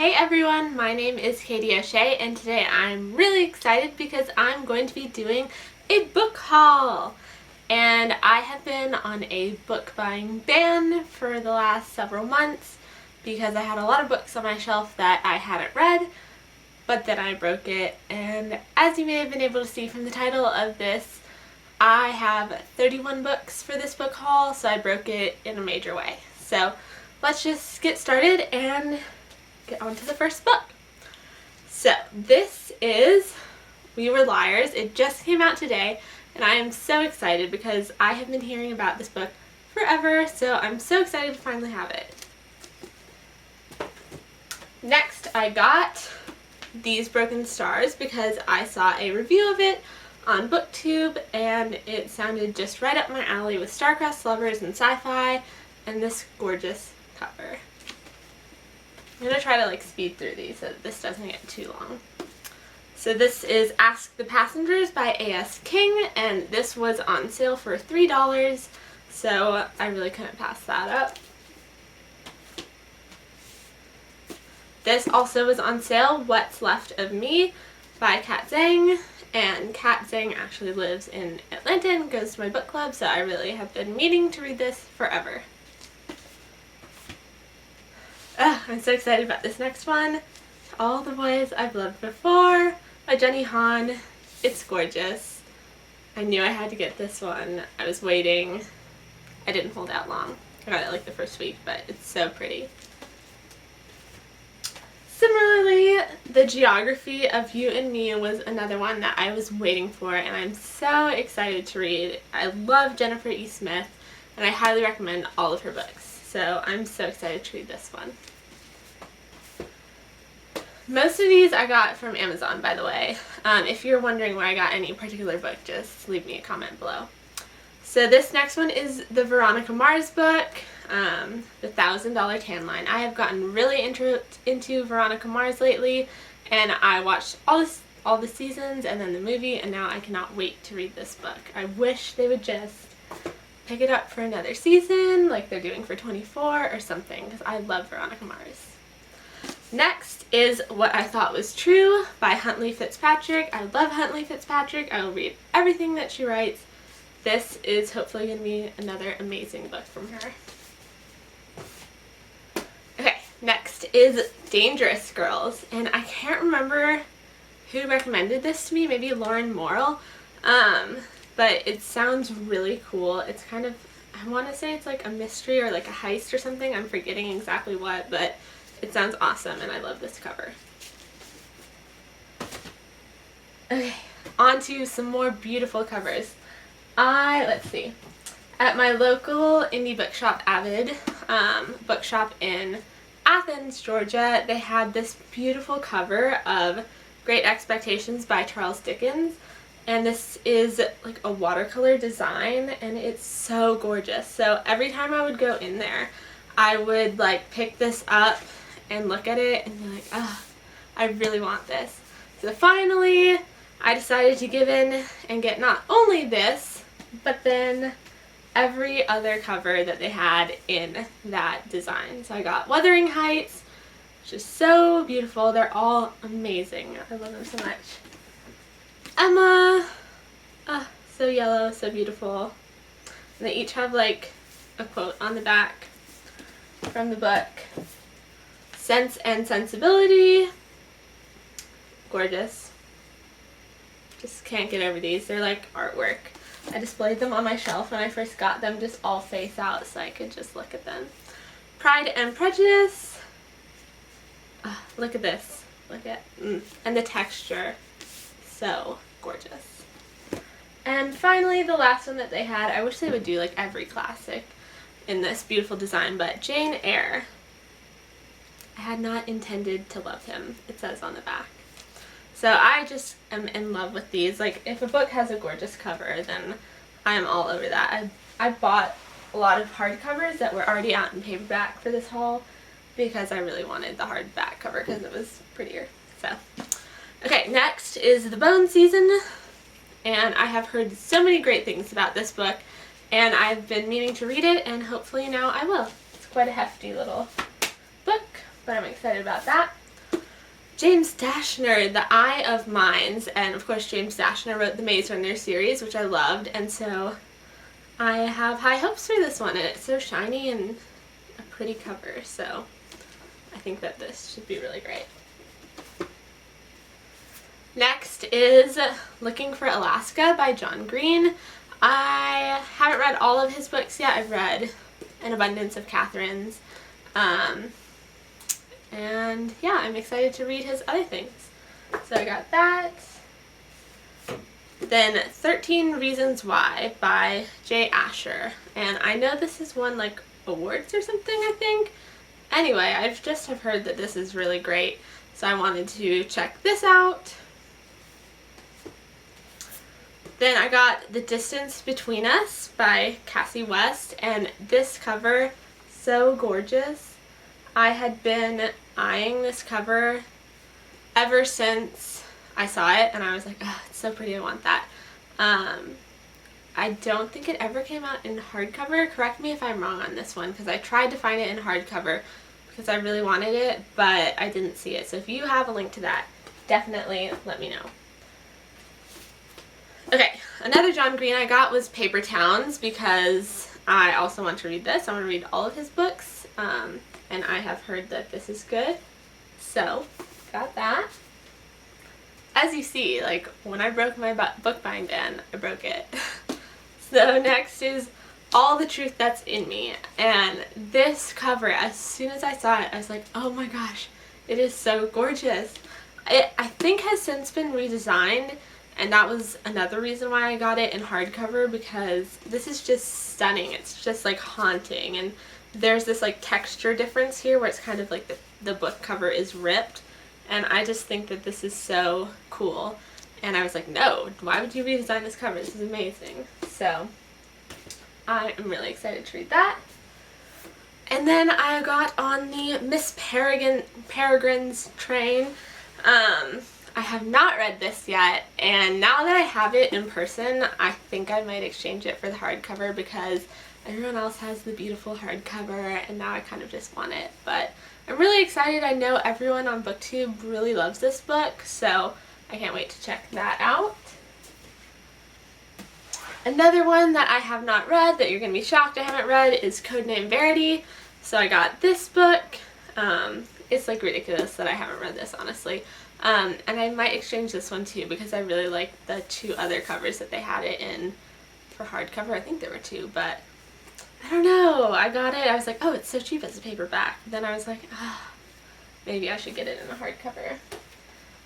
Hey everyone, my name is Katie O'Shea and today I'm really excited because I'm going to be doing a book haul. And I have been on a book buying ban for the last several months because I had a lot of books on my shelf that I hadn't read, but then I broke it. And as you may have been able to see from the title of this, I have 31 books for this book haul, so I broke it in a major way. So let's just get started and get on to the first book. So this is We Were Liars. It just came out today and I am so excited because I have been hearing about this book forever, so I'm so excited to finally have it. Next I got These Broken Stars because I saw a review of it on BookTube and it sounded just right up my alley with star-crossed lovers and sci-fi and this gorgeous cover. I'm going to try to speed through these so that this doesn't get too long. So this is Ask the Passengers by A.S. King, and this was on sale for $3, so I really couldn't pass that up. This also was on sale, What's Left of Me by Kat Zhang, and Kat Zhang actually lives in Atlanta and goes to my book club, so I really have been meaning to read this forever. I'm so excited about this next one. All the Boys I've Loved Before by Jenny Han. It's gorgeous. I knew I had to get this one. I was waiting. I didn't hold out long. I got it the first week, but it's so pretty. Similarly, The Geography of You and Me was another one that I was waiting for, and I'm so excited to read. I love Jennifer E. Smith, and I highly recommend all of her books. So I'm so excited to read this one. Most of these I got from Amazon, by the way. If you're wondering where I got any particular book, just leave me a comment below. So this next one is the Veronica Mars book, The $1,000 Tan Line. I have gotten really into Veronica Mars lately, and I watched all the seasons and then the movie, and now I cannot wait to read this book. I wish they would just pick it up for another season like they're doing for 24 or something, because I love Veronica Mars. Next is What I Thought Was True by Huntley Fitzpatrick. I love Huntley Fitzpatrick. I will read everything that she writes. This is hopefully going to be another amazing book from her. Okay, next is Dangerous Girls, and I can't remember who recommended this to me, maybe Lauren Morrill, but it sounds really cool. It's kind of, I want to say it's like a mystery or like a heist or something. I'm forgetting exactly what, but it sounds awesome and I love this cover. Okay, on to some more beautiful covers. Let's see. At my local indie bookshop, Avid, bookshop in Athens, Georgia, they had this beautiful cover of Great Expectations by Charles Dickens. And this is like a watercolor design and it's so gorgeous. So every time I would go in there, I would pick this up and look at it and be like, oh, I really want this. So finally, I decided to give in and get not only this, but then every other cover that they had in that design. So I got Wuthering Heights, which is so beautiful. They're all amazing. I love them so much. Emma, so yellow, so beautiful. And they each have a quote on the back from the book. Sense and Sensibility, gorgeous. Just can't get over these. They're like artwork. I displayed them on my shelf when I first got them, just all face out so I could just look at them. Pride and Prejudice. Look at this. Look at, and the texture. So gorgeous. And finally, the last one that they had, I wish they would do every classic in this beautiful design, but Jane Eyre. I had not intended to love him, it says on the back. So I just am in love with these. If a book has a gorgeous cover, then I am all over that. I bought a lot of hardcovers that were already out in paperback for this haul because I really wanted the hardback cover because it was prettier. So, okay, next is The Bone Season, and I have heard so many great things about this book, and I've been meaning to read it, and hopefully now I will. It's quite a hefty little book, but I'm excited about that. James Dashner, The Eye of Mines, and of course James Dashner wrote the Maze Runner series, which I loved, and so I have high hopes for this one, and it's so shiny and a pretty cover, so I think that this should be really great. Next is Looking for Alaska by John Green. I haven't read all of his books yet. I've read An Abundance of Catherine's. And yeah, I'm excited to read his other things. So I got that. Then 13 Reasons Why by Jay Asher. And I know this has won like awards or something, I think. Anyway, I've just have heard that this is really great, so I wanted to check this out. Then I got The Distance Between Us by Cassie West, and this cover, so gorgeous. I had been eyeing this cover ever since I saw it, and I was like, oh, it's so pretty, I want that. I don't think it ever came out in hardcover. Correct me if I'm wrong on this one, because I tried to find it in hardcover because I really wanted it, but I didn't see it. So if you have a link to that, definitely let me know. Okay, another John Green I got was Paper Towns, because I also want to read this. I want to read all of his books, and I have heard that this is good, so got that. As you see, like, when I broke my book buying ban, I broke it. So next is All the Truth That's in Me, and this cover, as soon as I saw it, I was like, oh my gosh, it is so gorgeous. It, I think, has since been redesigned, and that was another reason why I got it in hardcover, because this is just stunning. It's just like haunting, and there's this like texture difference here where it's kind of like the book cover is ripped, and I just think that this is so cool. And I was like, no, why would you redesign this cover? This is amazing. So I am really excited to read that. And then I got on the Miss Peregrine's train. I have not read this yet, and now that I have it in person, I think I might exchange it for the hardcover, because everyone else has the beautiful hardcover, and now I kind of just want it. But I'm really excited. I know everyone on BookTube really loves this book, so I can't wait to check that out. Another one that I have not read, that you're going to be shocked I haven't read, is Codename Verity. So I got this book. It's like ridiculous that I haven't read this, honestly. And I might exchange this one too, because I really like the two other covers that they had it in for hardcover. I think there were two, but I don't know. I got it. I was like, oh, it's so cheap as a paperback. Then I was like, ah, maybe I should get it in a hardcover.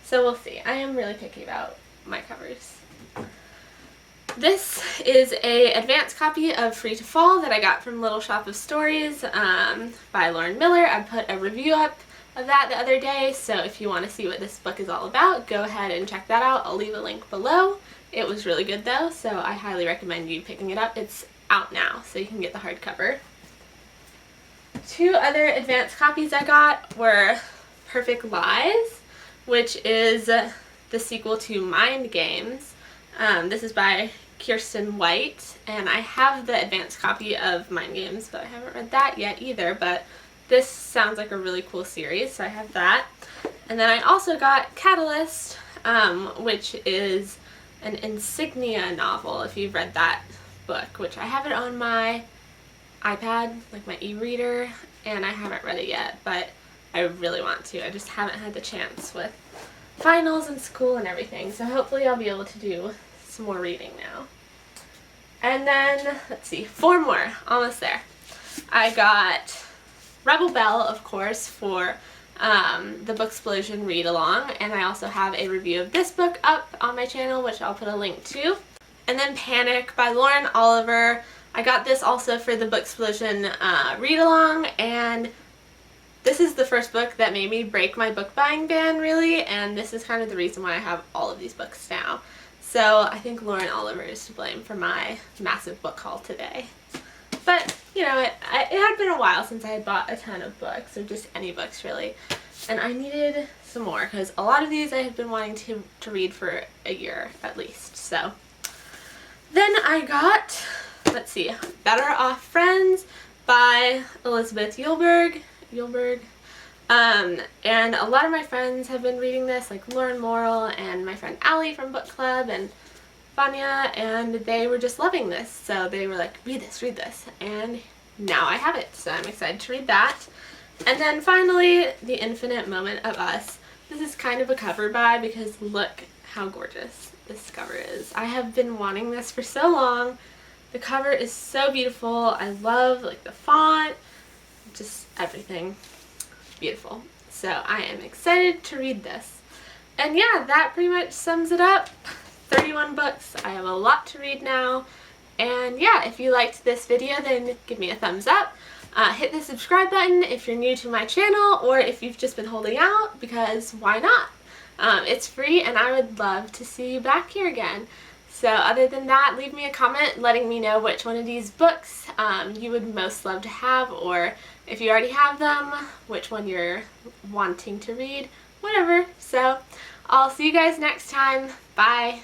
So we'll see. I am really picky about my covers. This is a advanced copy of Free to Fall that I got from Little Shop of Stories by Lauren Miller. I put a review up of that the other day, so if you want to see what this book is all about, go ahead and check that out. I'll leave a link below. It was really good though, so I highly recommend you picking it up. It's out now, so you can get the hardcover. Two other advanced copies I got were Perfect Lies, which is the sequel to Mind Games. This is by Kirsten White, and I have the advanced copy of Mind Games, but I haven't read that yet either, but this sounds like a really cool series, so I have that. And then I also got Catalyst, which is an insignia novel, if you've read that book, which I have it on my iPad, like my e-reader, and I haven't read it yet, but I really want to. I just haven't had the chance with finals and school and everything, so hopefully I'll be able to do some more reading now. And then, let's see, 4 more, almost there. I got Rebel Belle, of course, for the Booksplosion read-along, and I also have a review of this book up on my channel, which I'll put a link to. And then Panic by Lauren Oliver. I got this also for the Booksplosion read-along, and this is the first book that made me break my book buying ban, really, and this is kind of the reason why I have all of these books now. So I think Lauren Oliver is to blame for my massive book haul today. But, you know, it had been a while since I had bought a ton of books, or just any books really, and I needed some more, because a lot of these I had been wanting to read for a year at least. So then I got, let's see, Better Off Friends by Elizabeth Yulberg. And a lot of my friends have been reading this, like Lauren Morrill and my friend Allie from book club and Vanya, and they were just loving this. So they were like, read this. And now I have it, so I'm excited to read that. And then finally, The Infinite Moment of Us. This is kind of a cover buy because look how gorgeous this cover is. I have been wanting this for so long. The cover is so beautiful. I love like the font, just everything. Beautiful. So I am excited to read this. And yeah, that pretty much sums it up. 31 books. I have a lot to read now. And yeah, if you liked this video, then give me a thumbs up. Hit the subscribe button if you're new to my channel, or if you've just been holding out, because why not? It's free and I would love to see you back here again. So other than that, leave me a comment letting me know which one of these books you would most love to have, or if you already have them, which one you're wanting to read, whatever. So I'll see you guys next time. Bye!